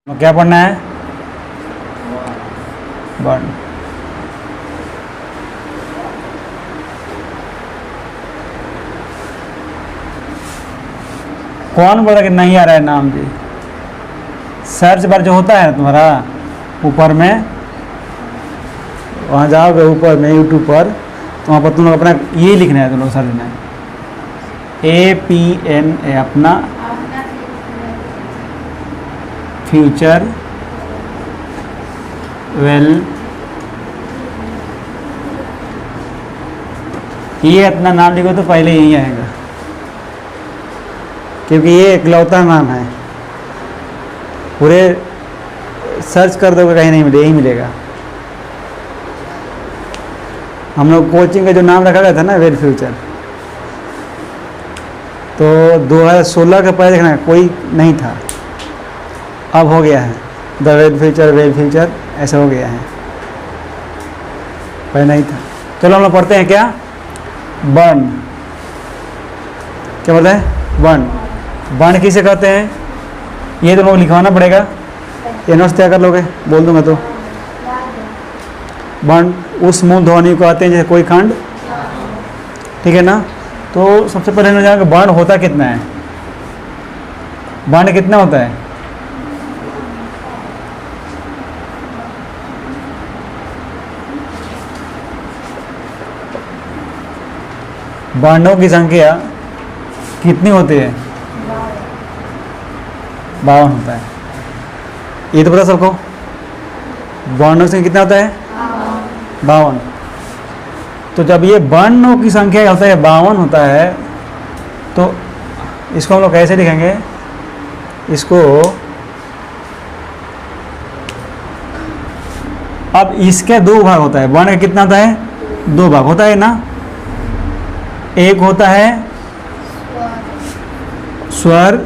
तो क्या पढ़ना है? वन। कौन बोला कि नहीं आ रहा है नाम जी? सर्च बार जो होता है तुम्हारा ऊपर में, वहाँ जाओगे ऊपर में यूट्यूब पर, तो वहाँ पर तुम लोग अपना ये लिखना है, तुम लोग सर्च में APNA अपना फ्यूचर वेल, ये अपना नाम लिखो तो पहले यही आएगा, क्योंकि ये इकलौता नाम है। पूरे सर्च कर दोगे कहीं नहीं मिलेगा, यही मिलेगा। हम लोग कोचिंग का जो नाम रखा गया था ना वेल फ्यूचर, तो 2016 के पहले देखना कोई नहीं था, अब हो गया है द वेल फ्यूचर ऐसा हो गया है, पहले नहीं था। चलो हम लोग पढ़ते हैं क्या? बर्न। क्या बोलते हैं? बर्न। बर्न किसे कहते हैं? ये तो लोग लिखवाना पड़ेगा, ये नोट्स तैयार कर लोगे, बोल दूंगा तो। बर्न उस मूल ध्वनि को कहते हैं जैसे कोई खंड, ठीक है ना। तो सबसे पहले हम जानेंगे बर्न होता कितना है। बर्न कितना होता है? वर्णों की संख्या कितनी होती है? 52 होता है। ये तो पता सबको। वर्णों की कितना होता है? 52। तो जब ये वर्णों की संख्या होता है 52 होता है, तो इसको हम लोग कैसे लिखेंगे? इसको अब इसके दो भाग होता है। वर्ण का कितना होता है? 2 भाग होता है ना। एक होता है स्वर,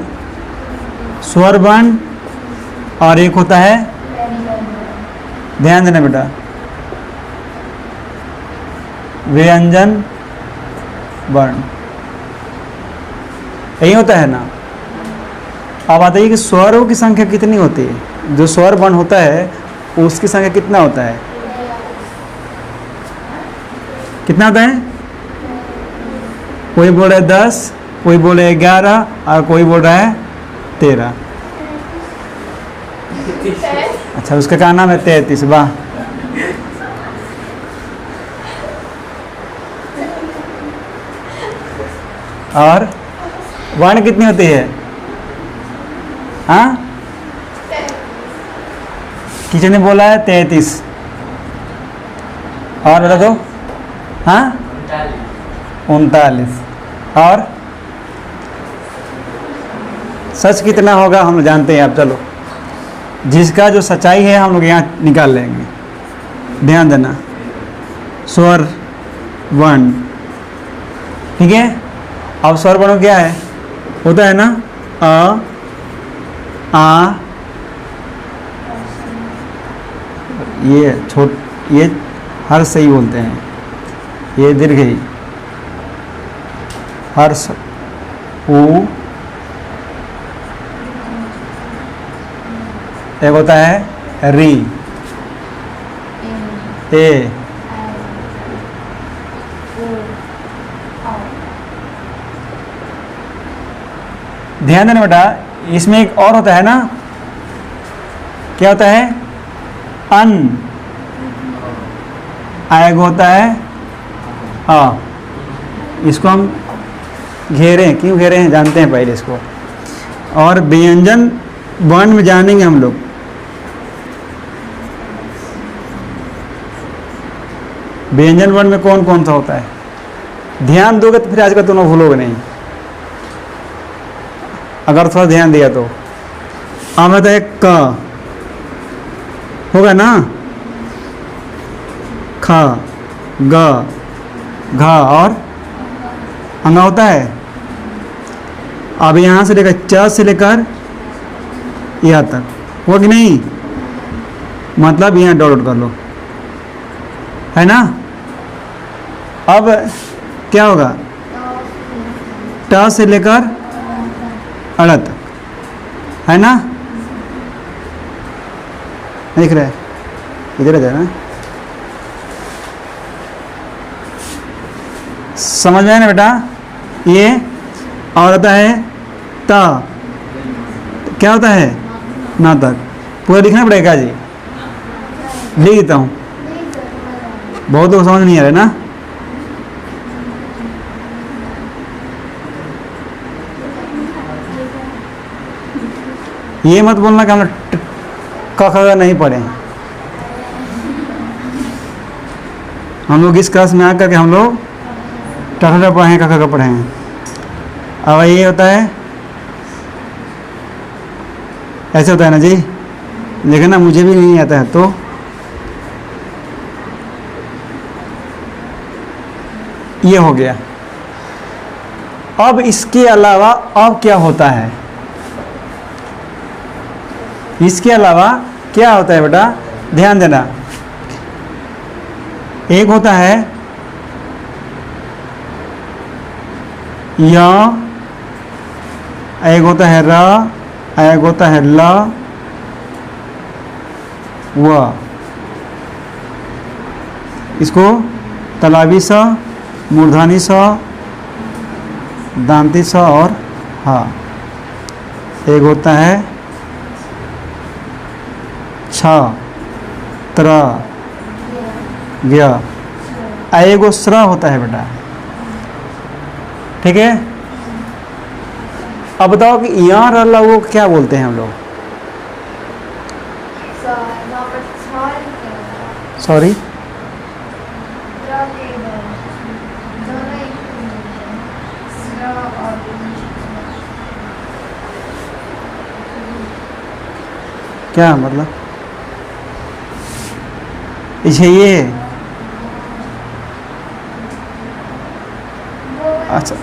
स्वर वर्ण, और एक होता है, ध्यान देना बेटा, व्यंजन वर्ण। यही होता है ना। अब बताइए कि स्वरों की संख्या कितनी होती है? जो स्वर वर्ण होता है उसकी संख्या कितना होता है? कितना होता है? कोई बोल रहा है 10, कोई बोल रहा है 11, और कोई बोल रहा है 13। अच्छा, उसका क्या नाम है? 33। वाह। और वर्ण कितनी होती है? हाँ, किसी ने बोला है 33। और बता दो। हाँ, 39। और सच कितना होगा हम जानते हैं। आप चलो, जिसका जो सच्चाई है हम लोग यहाँ निकाल लेंगे। ध्यान देना, स्वर वर्ण, ठीक है। अब स्वर वर्ण क्या है? होता है ना अ, आ, ये ये हर सही बोलते हैं, ये दीर्घ ही, हर्ष, ऊ, एक होता है री, ए, ध्यान देना बेटा। इसमें एक और होता है ना, क्या होता है? अन, आएग होता है आ। इसको हम घेरे हैं, क्यों घेरे हैं जानते हैं पहले इसको। और व्यंजन वर्ण में जानेंगे हम लोग। व्यंजन वर्ण में कौन कौन सा होता है? ध्यान दोगे तो फिर आज का तुम भूलोगे नहीं, अगर थोड़ा ध्यान दिया तो। अब होता है क, होगा ना, ख, ग, घ, और अंगा होता है। अब यहाँ से लेकर च से लेकर यहाँ तक हो कि नहीं? मतलब यहाँ डॉट कर लो, है ना। अब क्या होगा? ट से लेकर अड़ तक, है ना। नहीं दिख रहा है, इधर इधर ना, समझ में आया ना बेटा। ये और होता है ता, क्या होता है ना तक, पूरा लिखना पड़ेगा जी, लिख देता हूँ, बहुत लोग समझ नहीं आ रहे ना। ये मत बोलना कि हम लोग क ख नहीं पढ़े, हम लोग इस क्लास में आकर के हम लोग ट ठ पढ़े हैं, क ख पढ़े हैं। अब ये होता है, ऐसे होता है ना जी, लेकिन ना मुझे भी नहीं आता है, तो ये हो गया। अब इसके अलावा अब क्या होता है, इसके अलावा क्या होता है बेटा, ध्यान देना। एक होता है या, एक होता है र, एक होता है ल, व। इसको तलावी स, मूर्धानी स, दांती स और हा। एक होता है छ, त्र, व्य, एगो स्र होता है बेटा, ठीक है। अब बताओ कि यहाँ र ल वो क्या बोलते हैं हम लोग, सॉरी क्या मतलब, अच्छा ये, अच्छा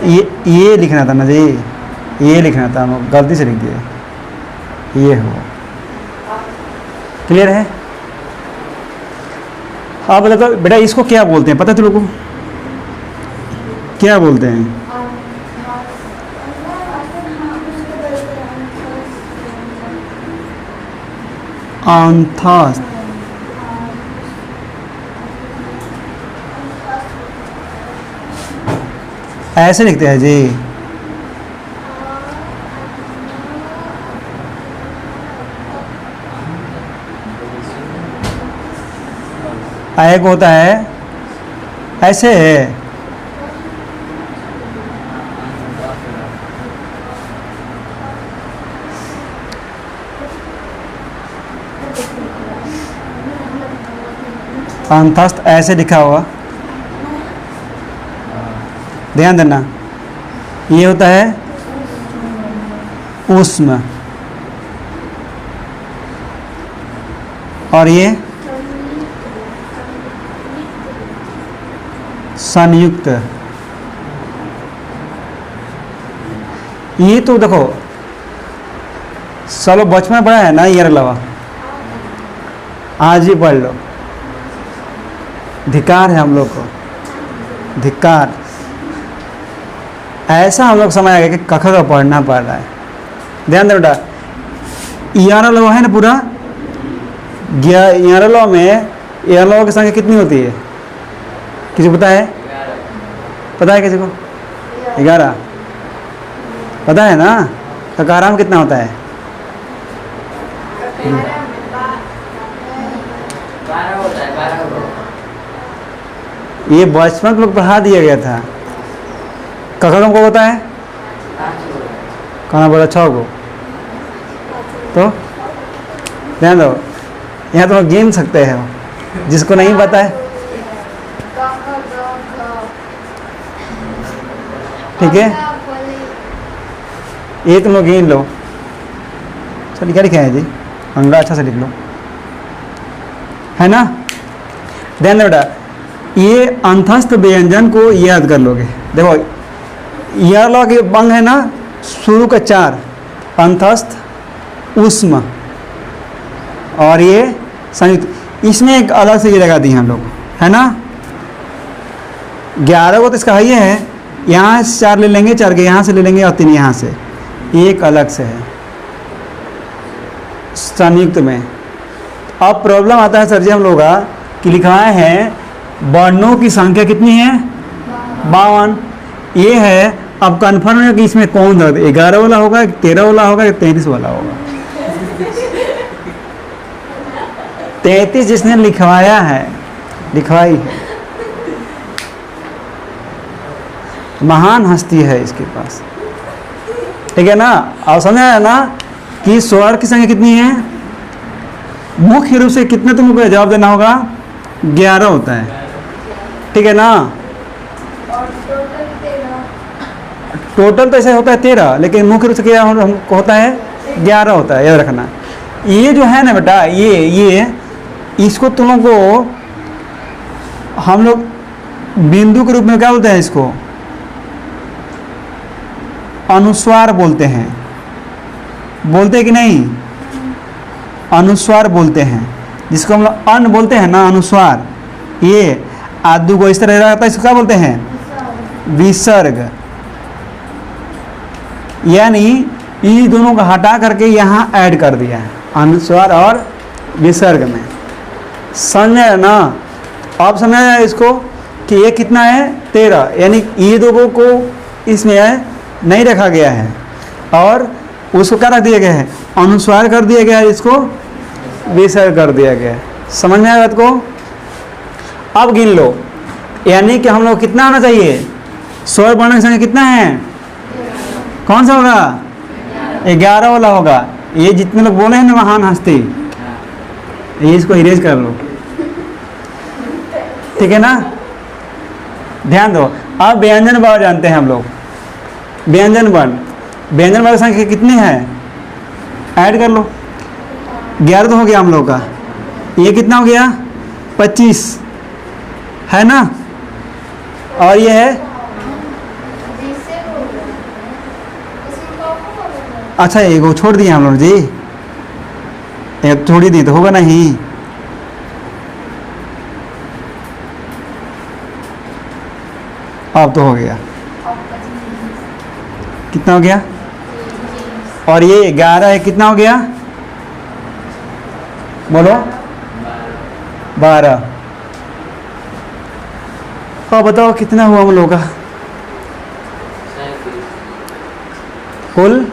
ये लिखना था ना जी, ये लिखना था, हम गलती से लिख दिए, ये हो, क्लियर है। आप बता दो बेटा इसको क्या बोलते हैं, पता है तुम लोगों को क्या बोलते हैं, अंथस्थ, ऐसे लिखते हैं जी, एक होता है ऐसे है, अंतस्थ ऐसे लिखा हुआ, ध्यान देना। ये होता है उष्म, और ये संयुक्त। ये तो देखो चलो बचपन में पढ़ा है ना, ये अलावा आज ही पढ़ लो, धिक्कार है हम लोग को, धिक्कार। ऐसा हम लोग समझ आएगा कि कख का पढ़ना पड़ रहा है। ध्यान दो बेटा, यार लो है ना पूरा, यार लो में यार लो की संख्या कितनी होती है, किसी को पता है, पता है किसी को, 11 पता है ना। ककाराम कितना होता है, 12 होता है, 12। ये बचपन में लोग पढ़ा दिया गया था। ककाराम को होता है, कहना बोला 6 को, तो ध्यान दो, यहाँ तो गिन सकते हैं, जिसको नहीं पता है, ठीक है, ये तुम लोग गिन लो। चलिए क्या लिखा है जी, अंगड़ा अच्छा से लिख लो, है ना। ध्यान दो बेटा, ये अंतस्थ व्यंजन को याद कर लोगे। देखो यह लो के अंग है ना, शुरू का 4, अंतस्थ, उष्म और ये संयुक्त। इसमें एक अलग से ये लगा दी हम लोग, है ना। 11 को तो इसका ये है, यहाँ से 4 ले लेंगे, 4 के यहाँ से ले लेंगे और 3 यहाँ से, एक अलग से है संयुक्त में। अब प्रॉब्लम आता है सर जी हम लोग का कि लिखवाए हैं वर्णों की संख्या कितनी है 52। ये है, अब कन्फर्म है कि इसमें कौन सा 11 वाला होगा, 13 वाला होगा या 33 वाला होगा। 33 जिसने लिखवाया है, लिखवाई है, महान हस्ती है इसके पास, ठीक है ना। और समझ आया ना कि स्वर की संख्या कितनी है। मुख्य रूप से कितने तुमको जवाब देना होगा, 11 होता है, ठीक है ना। टोटल तो ऐसा होता है 13, लेकिन मुख्य रूप से क्या हमको होता है 11 होता है, याद रखना। ये जो है ना बेटा, ये इसको तुम लोग को हम लोग बिंदु के रूप में क्या बोलते हैं, इसको अनुस्वार बोलते हैं, बोलते हैं कि नहीं, अनुस्वार बोलते हैं, जिसको हम लोग अन बोलते हैं ना, अनुस्वार। ये आदू को इस तरह रहता है, इसको क्या बोलते हैं, विसर्ग। यानी ये दोनों को हटा करके यहाँ ऐड कर दिया है, अनुस्वार और विसर्ग में। समझ ना। अब समझ आया इसको कि ये कितना है 13, यानी ये दोनों को इसमें नहीं रखा गया है और उसको क्या रख दिया गया है, अनुस्वार कर दिया गया है, इसको विसर्ग कर दिया गया है। समझ में आया बात को। अब गिन लो, यानी कि हम लोग कितना होना चाहिए, स्वर वर्ण की संख्या कितना है, कौन सा होगा, 11 वाला होगा। ये जितने लोग बोले हैं ना महान हस्ती, ये इसको इरेज कर लो, ठीक है ना। ध्यान दो। अब व्यंजन वर्ण जानते हैं हम लोग, व्यंजन वर्ण की संख्या कितनी है, ऐड कर लो। 11 तो हो गया हम लोग का, ये कितना हो गया 25 है ना, और ये है, अच्छा एगो छोड़ दिए हम लोग जी, एक छोड़ ही दी तो होगा नहीं। अब तो हो गया, कितना हो गया, और ये 11 है, कितना हो गया बोलो, 12। अब बताओ कितना हुआ हम लोग का कुल।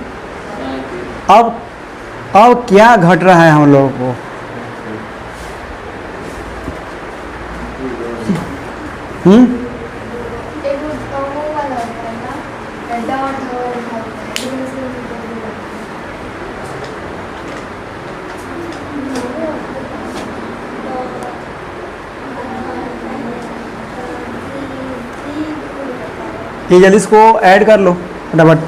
अब क्या घट रहा है हम लोगों को, ये जल्दी इसको ऐड कर लो फटाफट।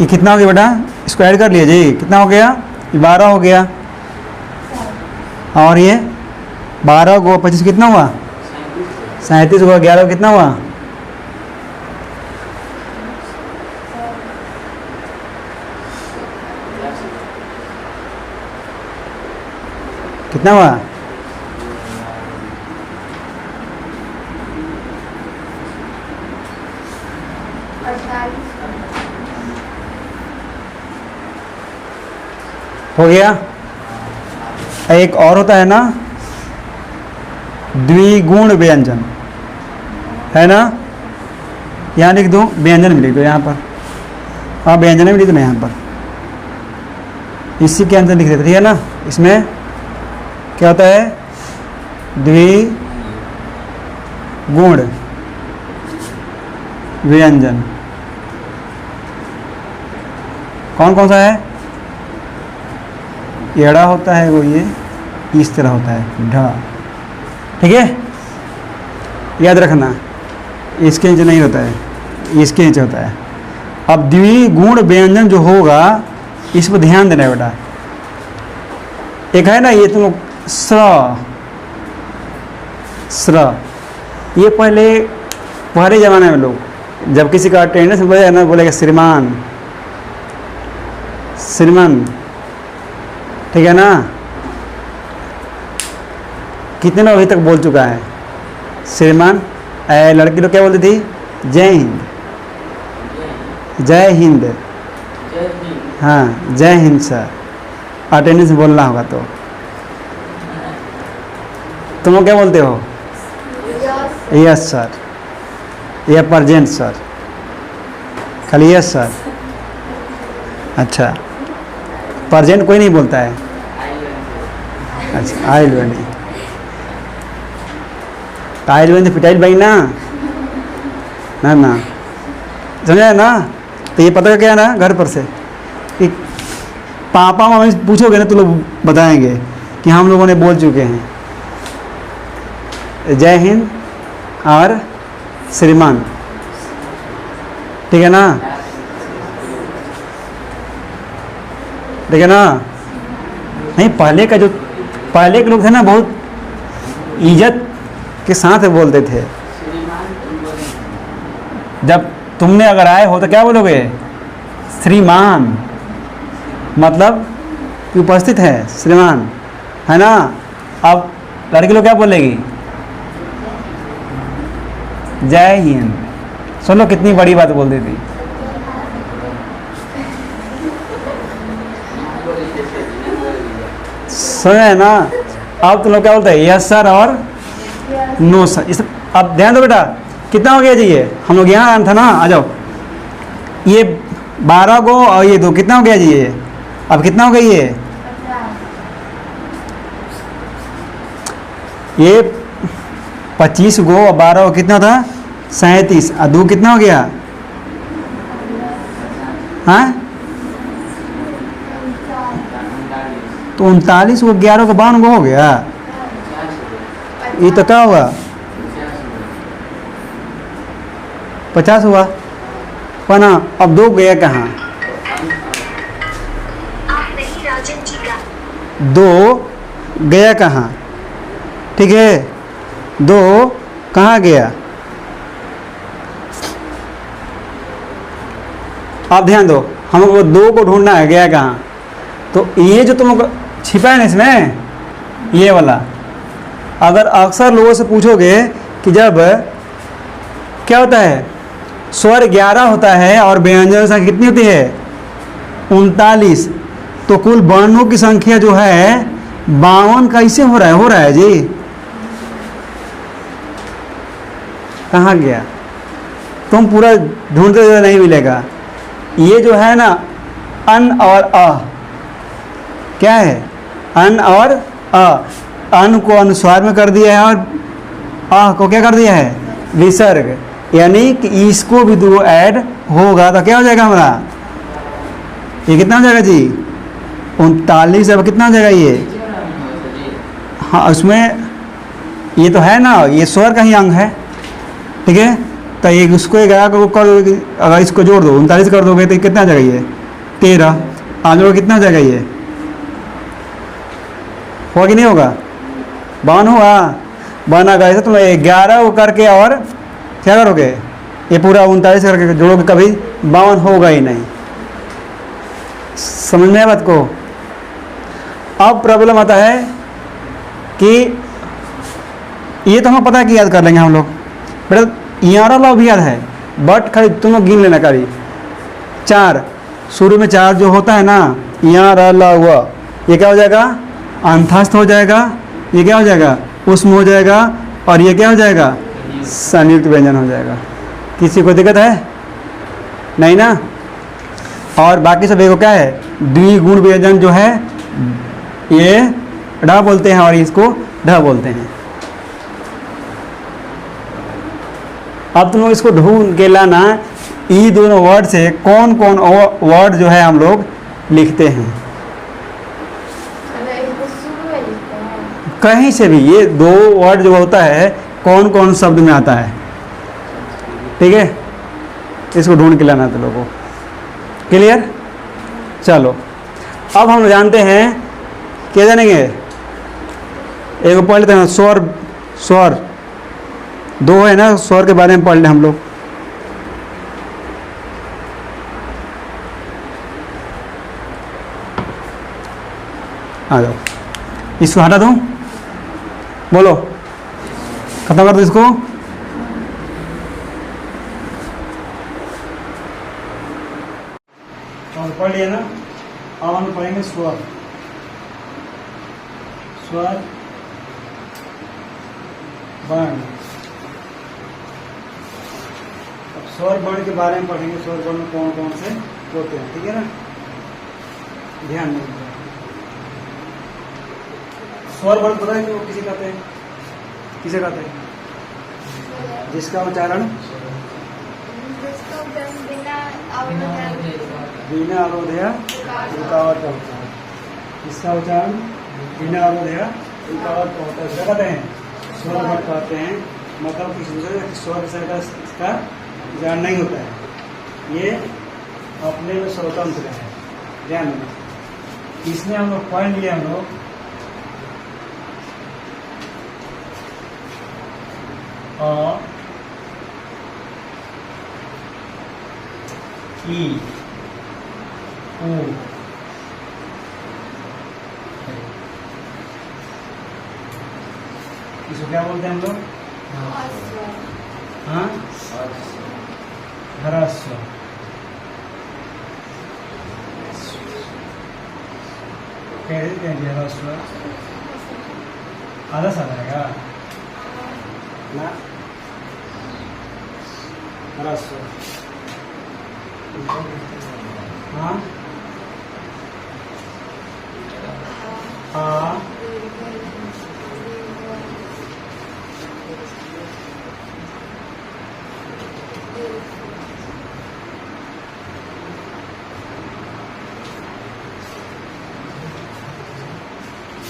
ये कितना हो गया बेटा, इसको ऐड कर लिया जी, कितना हो गया, 12 हो गया, और ये 12 को 25 कितना हुआ, 37 हुआ, 11 को कितना हुआ, कितना हुआ, हो गया। एक और होता है ना द्विगुण व्यंजन, है ना, यहाँ लिख दो, व्यंजन भी लिख दो यहाँ पर, हाँ व्यंजन भी लिख दो यहाँ पर, इसी के अंदर लिख देते, ठीक है ना। इसमें क्या होता है, द्विगुण व्यंजन, कौन कौन सा है, एड़ा होता है वो, ये इस तरह होता है ढ, ठीक है, याद रखना, इसके नीचे नहीं होता है, इसके नीचे होता है। अब द्विगुण व्यंजन जो होगा इस पर ध्यान देना है बेटा। एक है ना ये तुम स्र, ये पहले ज़माने में लोग जब किसी का अटेंडेंस बोलेगा ना, बोलेगा श्रीमान, श्रीमान, ठीक है ना। कितने लोग अभी तक बोल चुका है श्रीमान। लड़की लोग क्या बोलती थी, जय हिंद, जय हिंद। जय हिंद। हाँ जय हिंद सर, अटेंडेंस बोलना होगा तो। तुम लोग क्या बोलते हो? यस सर, या प्रेजेंट सर, खाली यस सर। अच्छा, प्रेजेंट कोई नहीं बोलता है? अच्छा, आइल बनी, आइल बनी पिटाइल बनी ना, ना ना, समझा ना? तो ये पता क्या है ना, घर पर से कि पापा मम्मी से पूछोगे ना तो लोग बताएंगे कि हम लोगों ने बोल चुके हैं जय हिंद और श्रीमान, ठीक है ना? ठीक है ना? नहीं, पहले का जो पहले के लोग थे ना, बहुत इज्जत के साथ बोलते थे। जब तुमने अगर आए हो तो क्या बोलोगे? श्रीमान, मतलब कि उपस्थित है श्रीमान, है ना? अब लड़की लोग क्या बोलेगी? जय हिंद। सुन लो कितनी बड़ी बात बोल दी थी। सुने ना? अब तुम लोग क्या बोलते हैं? यस सर और नो सर। इस अब ध्यान दो बेटा, कितना हो गया जी? ये हम लोग यहाँ था ना, आ जाओ। ये 12 को और ये 2 कितना हो गया जी? ये अब कितना हो गई? ये 25 को और 12 को कितना था? 37 और 2 कितना हो गया? हाँ, तो 39 को 11 को 52 को हो गया। ये तो क्या हुआ? 50 हुआ पर ना। अब 2 गया कहाँ? आप नहीं राजन जी का 2 गया कहाँ? ठीक है, 2 कहाँ गया? आप ध्यान दो, हमको 2 को ढूंढना है, गया कहाँ? तो ये जो तुम लोग छिपा है ना इसमें, ये वाला, अगर अक्सर लोगों से पूछोगे कि जब क्या होता है, स्वर 11 होता है और व्यंजन संख्या कितनी होती है? 39, तो कुल वर्णों की संख्या जो है 52 कैसे हो रहा है? हो रहा है जी, कहाँ गया? तुम पूरा ढूंढते हुए नहीं मिलेगा। ये जो है ना, अन और अ, क्या है? अन और अ। अन को अनुस्वार में कर दिया है और अ को क्या कर दिया है? विसर्ग। यानी कि इसको भी 2 ऐड होगा तो क्या हो जाएगा हमारा? ये कितना हो जाएगा जी? 39। अब कितना हो जाएगा ये? हाँ, उसमें ये तो है ना, ये स्वर का ही अंग है, ठीक है? तो ये उसको 11 को कर, अगर इसको जोड़ दो 39 कर दोगे तो कितना हो जाएगा? ये 13। आज लोग कितना हो जाएगा? ये होगा कि नहीं होगा? 52 हुआ, बना गया। तुम 11 को करके और क्या करोगे? ये पूरा 39 करके जोड़ोगे, कभी 52 होगा ही नहीं। समझ में आया बात को? अब प्रॉब्लम आता है कि ये तो हमें पता है कि याद कर लेंगे हम लोग बेटा, यहाँ लॉ भी याद है, बट खाली तुम लोग गिन लेना कभी। 4 शुरू में 4 जो होता है ना, यहाँ ला हुआ, ये क्या हो जाएगा? अंतस्थ हो जाएगा। ये क्या हो जाएगा? उष्म हो जाएगा। और ये क्या हो जाएगा? संयुक्त व्यंजन हो जाएगा। किसी को दिक्कत है? नहीं ना? और बाकी सब देखो क्या है? द्विगुण व्यंजन जो है ये ढ बोलते हैं और इसको ढ बोलते हैं। अब तुम लोग इसको ढूंढ के लाना, ये दोनों वर्ड से कौन कौन वर्ड जो है हम लोग लिखते हैं। कहीं से भी ये 2 वर्ड जो होता है कौन कौन शब्द में आता है, ठीक है? इसको ढूंढ के लाना तो लोगों। क्लियर? चलो, अब हम जानते हैं, क्या जानेंगे? एक पढ़ लेते हैं, स्वर। स्वर 2 है ना, स्वर के बारे में पढ़ लें हम लोग। आ जाओ, इसको हटा दूं, बोलो, खत्म कर दो इसको। और पढ़ लिया ना। अब हम पढ़ेंगे स्वर। स्वर वर्ण। अब स्वर वर्ण के बारे में पढ़ेंगे। स्वर वर्ण कौन कौन से होते हैं, ठीक है ना, ध्यान देंगे। स्वर वर्ण पता है कि वो किसे कहते हैं? किसे कहते हैं? जिसका उच्चारण बिना अवरोधया रुकावट का होता है। जिसका उच्चारण बिना अवरोधया रुकावट का होता है, क्या कहते हैं? स्वर वर्ण कहते हैं। मतलब किसी दूसरे स्वर का इसका उच्चारण नहीं होता है, ये अपने में स्वतंत्र है। ध्यान देना। इसमें हम लोग पॉइंट लिया, हम लोग ई ऊ इसको क्या बोलते हैं हम लोग? हाँ, ह्रस्व। कैसे कहेंगे ह्रस्व? आधा सा रहेगा ना, ह्रस्व। हाँ, आ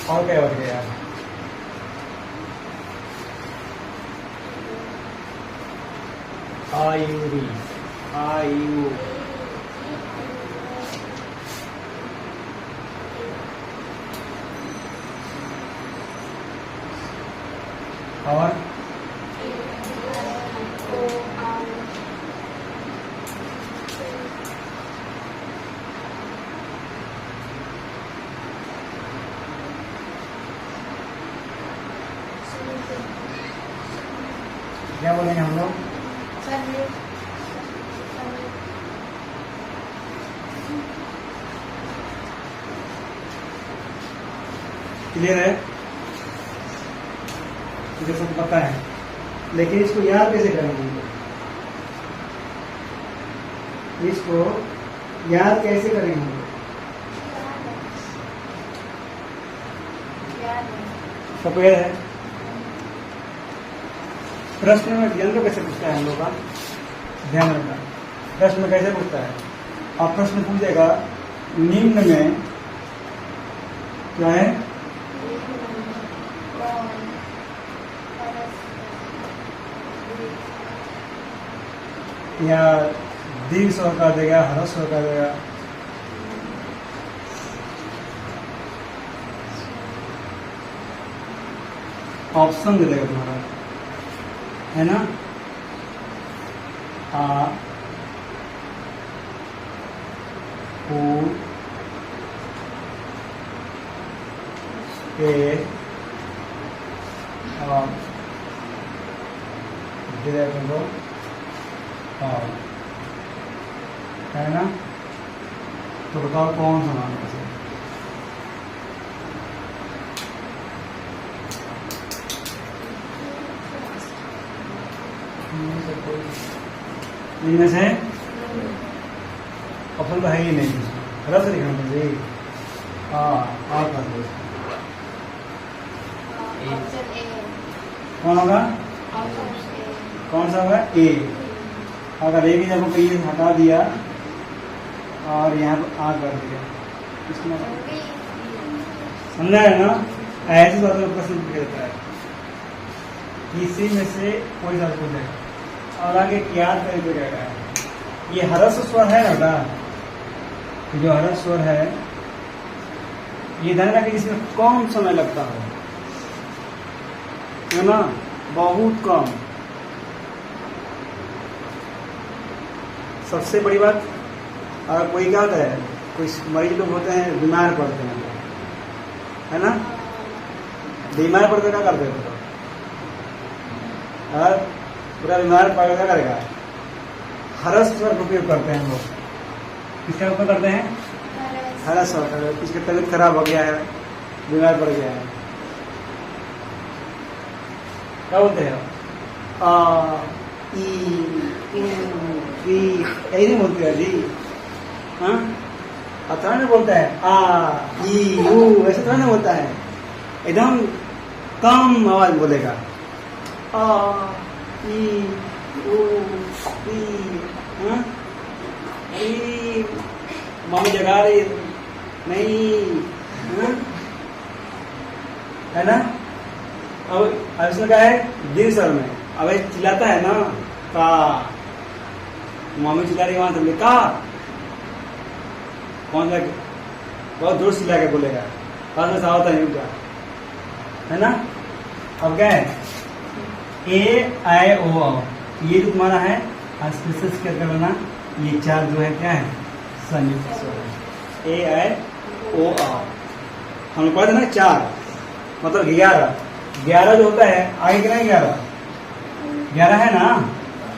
और क्या हो गया? आयुरी, आयु। और क्या बोलेंगे हम लोग? क्लियर है? मुझे सब पता है, लेकिन इसको याद कैसे करेंगे? इसको याद कैसे करेंगे? सबको याद है? प्रश्न में व्यंग्य कैसे पूछता है हम लोग का? ध्यान रखना, प्रश्न में कैसे पूछता है? आप प्रश्न पूछेगा निम्न में क्या है? या दीर्घ स्वर का देगा, ह्रस्व स्वर का देगा। ऑप्शन दे देगा तुम्हारा, है ना? आ उ ए दे देगा तुमको, है ना? तो बताओ कौन सा नाम है? इनमें से ऑप्शन तो है ही नहीं, रस लिखना मुझे। आ कर दो। कौन होगा? कौन सा होगा? ए। अगर ए की जगह पे ये हटा दिया और यहाँ पर आ कर दिया, इसमें समझा है ना? ऐसे तो प्रश्न पूछ देता है, इसी में से कोई सा पूछ है। और आगे याद करें तो क्या है? ये ह्रस्व स्वर है ना, जो ह्रस्व स्वर है ये ध्यान रखिए, इसमें कम समय लगता है ना, बहुत कम। सबसे बड़ी बात, अगर कोई क्या होता है, कोई मरीज लोग होते हैं बीमार पड़ते हैं, है ना? बीमार पड़ते क्या करते हैं? अगर पूरा बीमार पड़ेगा क्या करेगा? ह्रस्व स्वर का उपयोग करते हैं हम लोग, किसका ऊपर करते हैं? हरा शॉर्ट। किसका तबीयत खराब हो गया है, बीमार पड़ गया है, क्या बोलते हैं? आ ई उ ई, यही नहीं बोलते हैं जी। हाँ, अब थोड़ा नहीं बोलता है आ ई ऊ, ऐसे थोड़ा नहीं बोलता है, एकदम कम आवाज बोलेगा। आ ई ऊ ई, हाँ, ई, मम्मी जगा रही नहीं, हाँ? है ना? अब इसमें क्या है? दीर्घ स्वर में। अब ये चिल्लाता है ना, का, मम्मी चिल्ला रही वहां से का, कौन जाके बहुत जोर से चिल्ला के बोलेगा, बाद में सावता नहीं उनका, है ना? अब क्या है? ए आई ओ आओ, ये जो तुम्हारा है स्पेशल क्या करना, ये चार जो है क्या है? संयुक्त स्वर। ए आई ओ आओ हम लोग पढ़ते ना, चार मतलब 11। 11 जो होता है आगे कितना? 11 है ना?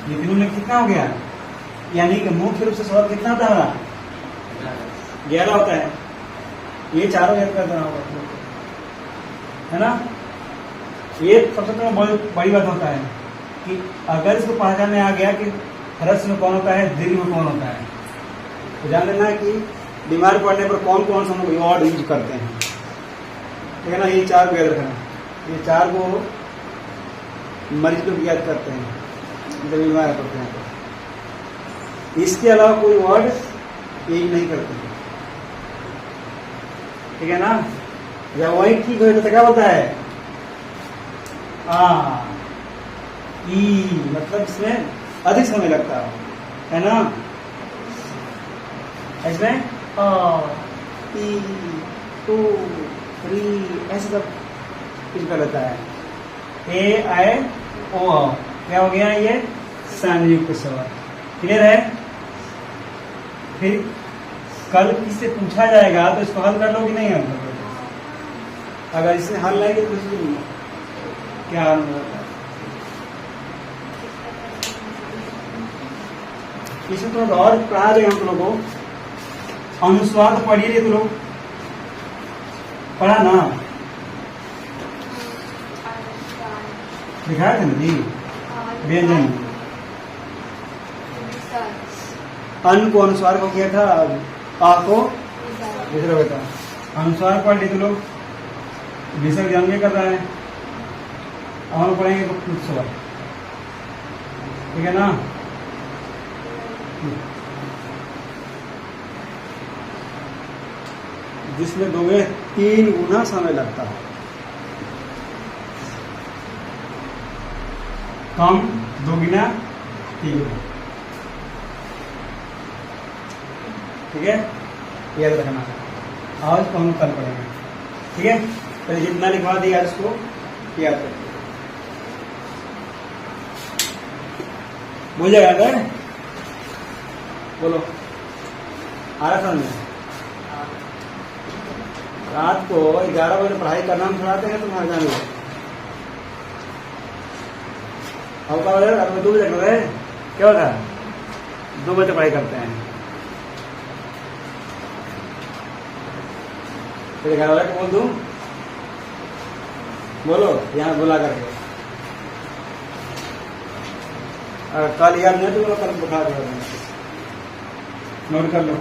ये तीनों में कितना हो गया? यानी कि मुख्य रूप से स्वर कितना होता है? 11 होता है। ये चारों याद कर देना होगा, है ना? ये सबसे बड़ी बात होता है कि अगर इसको पहचान में आ गया कि ह्रस्व में कौन होता है, दीर्घ में कौन होता है, तो जान लेना है कि बीमार पड़ने पर कौन कौन सा हम लोग वर्ड यूज करते हैं, ठीक है ना? ये चार को याद रखना, ये चार को मरीज लोग याद करते हैं जब बीमार पड़ते हैं तो। इसके अलावा कोई वर्ड यूज नहीं करते हैं, ठीक है ना? जब वही ठीक हो तो क्या बोलता है? आ ई, मतलब इसमें अधिक समय लगता है ना? इसमें आ ई टू री ऐसे सब कुछ रहता है। ए आई ओ आओ, क्या हो गया? ये संयुक्त स्वर। क्लियर है? फिर कल किससे पूछा जाएगा तो इसको हल कर लो कि नहीं हल कर लो? अगर इससे हल लाएंगे तो क्या हल होगा? इसमें थोड़ा और पढ़ा देगा हम लोगों को। अनुस्वार तो पढ़िए थे, तो लोग पढ़ा ना, दिखाया था ना जी व्यंजन। अन्न को अनुस्वार को किया था, आ को दूसरा बेटा अनुस्वार पढ़ लिए तो लोग, विसर्ग जन्म कर रहा है। अब हम पढ़ेंगे तो स्वर, ठीक है ना? जिसमें 2 में 3 गुना समय लगता है, कम 2 गुना 3 गुना, ठीक है? याद रखना। आज को हम कल पढ़ेंगे, ठीक है? पहले जितना लिखवा दिया इसको याद करें, मुझे याद है? बोलो, आ रहा समझ में? रात को 11 बजे पढ़ाई करना हम छुड़ाते हैं तुम्हारे जान लो। अब क्या बजे? रात में 2 बजे कर रहे हैं, क्या होता है? 2 बजे पढ़ाई करते हैं, फिर 11 बजे को बोल दूं, बोलो यहाँ बुला करके। कल याद नहीं तो कल बता दो, नोट कर लो।